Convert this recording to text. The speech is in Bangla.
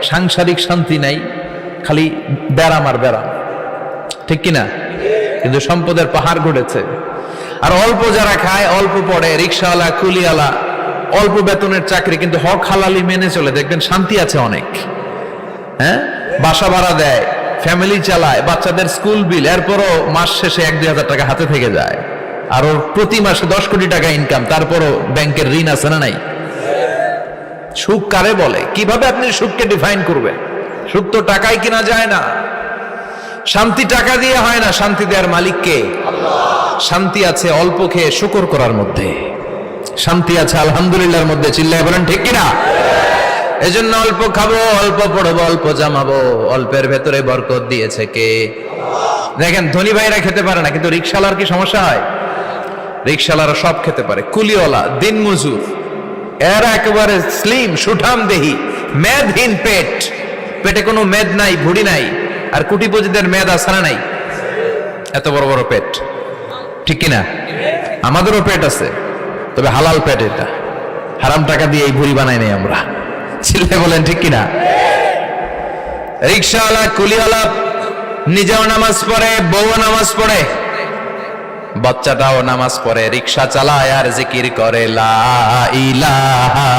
সাংসারিক শান্তি নাই, খালি ব্যারাম আর ব্যারাম, ঠিক কিনা? কিন্তু সম্পদের পাহাড় গড়েছে। আর অল্প যারা খায়, অল্প পড়ে, রিক্সাওয়ালা, কুলিওয়ালা, অল্প বেতনের চাকরি, কিন্তু হক হালালি মেনে চলে, দেখবেন শান্তি আছে অনেক। হ্যাঁ, বাসা ভাড়া দেয়, ফ্যামিলি চালায়, বাচ্চাদের স্কুল বিল, এরপরও মাস শেষে 1-2 হাজার টাকা হাতে থেকে যায়। আর ওর প্রতি মাসে 10 কোটি টাকা ইনকাম, তারপরও ব্যাংকের ঋণ আছে না নাই? সুখ কারে বলে? কিভাবে আপনি সুখকে ডিফাইন করবেন? সুখ তো টাকায় কিনা যায় না, শান্তি টাকা দিয়ে হয় না, শান্তি দেওয়ার মালিক কে? শান্তি আছে অল্প খেয়ে শুকর করার মধ্যে, শান্তি আছে আলহামদুলিল্লাহর মধ্যে। চিল্লায় বলেন ঠিক কিনা? এজন্য অল্প খাবো, অল্প পড়বো, অল্প জামাবো, অল্পের ভেতরে বরকত দিয়েছে কে? দেখেন, ধনী ভাইরা খেতে পারে না, কিন্তু রিক্সাওয়ালার কি সমস্যা হয়? রিক্সাওয়ালারা সব খেতে পারে, কুলিওয়ালা, দিন মজুর, এরা একেবারে স্লিম সুঠাম দেহি, মেদহীন পেট, পেটে কোনো মেদ নাই, ভুড়ি নাই। আর কোটিপতিদের মেদ আছে না নাই? এত বড় বড় পেট, ঠিক কিনা? আমাদেরও পেট আছে, তবে হালাল পেট, এটা হারাম টাকা দিয়ে এই ভুড়ি বানাই নাই আমরা। চিল্লায় বলেন ঠিক কিনা? রিক্সাওয়ালা, কুলিওয়ালা নিজেও নামাজ পড়ে, বউ নামাজ পড়ে, বাচ্চাটাও নামাজ পড়ে, রিক্সা চালায় আর জিকির করে লা ইলাহা